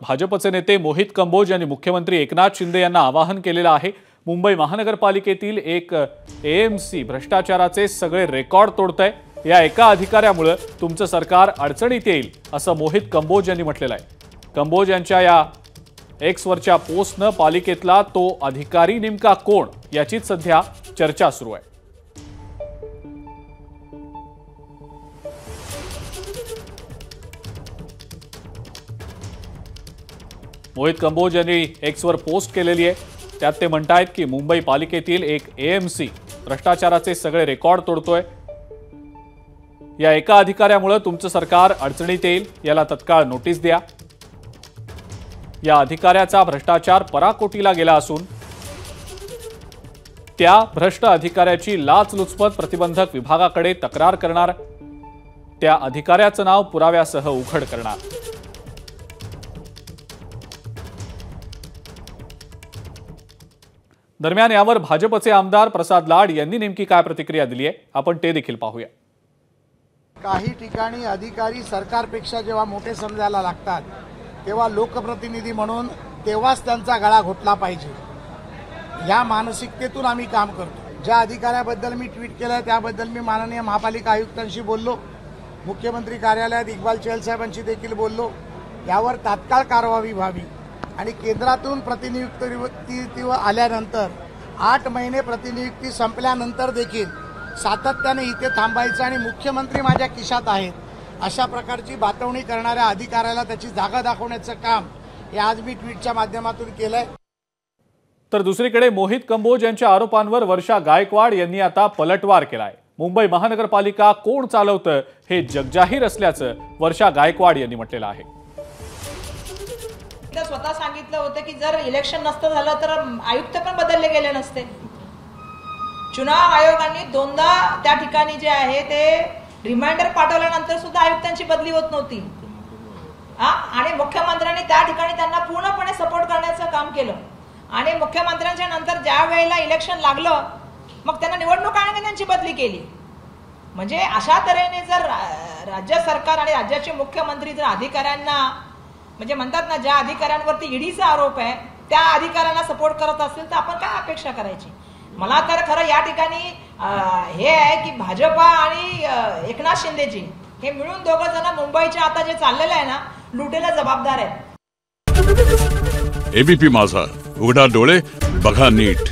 भाजपचे नेते मोहित कंबोज यांनी मुख्यमंत्री एकनाथ शिंदे यांना आवाहन केलेलं आहे। मुंबई महानगरपालिकेतील एक एएमसी भ्रष्टाचाराचे सगळे रेकॉर्ड तोडतंय। या एका अधिकाऱ्यामुळे तुमचं सरकार अडचणीत येईल असं मोहित कंबोज यांनी म्हटलेलं आहे। कंबोज यांच्या या एक्सवरच्या पोस्टनं पालिकेतला तो अधिकारी नेमका कोण याचीच सध्या चर्चा सुरू आहे। मोहित कंबोज यांनी एक्सवर पोस्ट केलेली आहे। त्यात ते म्हणतायत की मुंबई पालिकेतील एक एएमसी भ्रष्टाचाराचे सगळे रेकॉर्ड तोडतोय। या एका अधिकाऱ्यामुळे तुमचं सरकार अडचणीत येईल, याला तत्काळ नोटीस द्या। या अधिकाऱ्याचा भ्रष्टाचार पराकोटीला गेला असून त्या भ्रष्ट अधिकाऱ्याची लाचलुचपत प्रतिबंधक विभागाकडे तक्रार करणार, त्या अधिकाऱ्याचं नाव पुराव्यासह उघड करणार। दरम्यान यावर भाजपचे आमदार प्रसाद लाड यांनी नेमकी काय प्रतिक्रिया दिली आहे आपण ते देखील पाहूया। काही ठिकाणी अधिकारी सरकारपेक्षा जेव्हा मोठे समजायला लागतात तेव्हा लोकप्रतिनिधी म्हणून तेव्हाच त्यांचा गळा घोटला पाहिजे, या मानसिकतेतून आम्ही काम करतो। ज्या अधिकाऱ्याबद्दल मी ट्विट केलं त्याबद्दल मी माननीय महापालिका आयुक्तांशी बोललो, मुख्यमंत्री कार्यालयात इक्बाल चहल साहेबांशी देखील बोललो। यावर तात्काळ कारवाई व्हावी आणि केंद्रातून प्रतिनियुक्ती आल्यानंतर 8 महिने प्रतिनियुक्ती संपल्यानंतर देखील सातत्याने इथे थांबायचं आणि मुख्यमंत्री माझ्या खिशात आहेत अशा प्रकारची बातवणी करणाऱ्या अधिकाऱ्याला त्याची जागा दाखवण्याचं काम हे आज मी ट्विटच्या माध्यमातून केलंय। तर दुसरीकडे मोहित कंबोज यांच्या आरोपांवर वर्षा गायकवाड यांनी आता पलटवार केलाय। मुंबई महानगरपालिका कोण चालवतं हे जगजाहीर असल्याचं वर्षा गायकवाड यांनी म्हटलेलं आहे। स्वतः सांगितलं होतं की जर इलेक्शन नसतं झालं तर आयुक्त पण बदलले गेले नसते। चुनाव आयोगाने दोनदा त्या ठिकाणी जे आहे ते रिमाइंडर पाठवल्यानंतर सुद्धा आयुक्तांची बदली होत नव्हती आणि मुख्यमंत्र्यांनी त्या ठिकाणी त्यांना पूर्णपणे सपोर्ट करण्याचं काम केलं आणि मुख्यमंत्र्यांच्या नंतर ज्या वेळेला इलेक्शन लागलं मग त्यांना निवडणूक आयोगाने त्यांची बदली केली। म्हणजे अशा तऱ्हेने जर राज्य सरकार आणि राज्याचे मुख्यमंत्री जर अधिकाऱ्यांना म्हणजे म्हणतात ना, ज्या अधिकाऱ्यांवरती ईडीचा आरोप आहे त्या अधिकाऱ्यांना सपोर्ट करत असेल तर आपण काय अपेक्षा करायची। मला तर खरं या ठिकाणी हे आहे की भाजपा आणि एकनाथ शिंदेजी हे मिळून दोघं जण मुंबईच्या आता जे चाललेलं आहे ना लुटेला जबाबदार आहेत। एबीपी माझा, उघडा डोळे बघा नीट।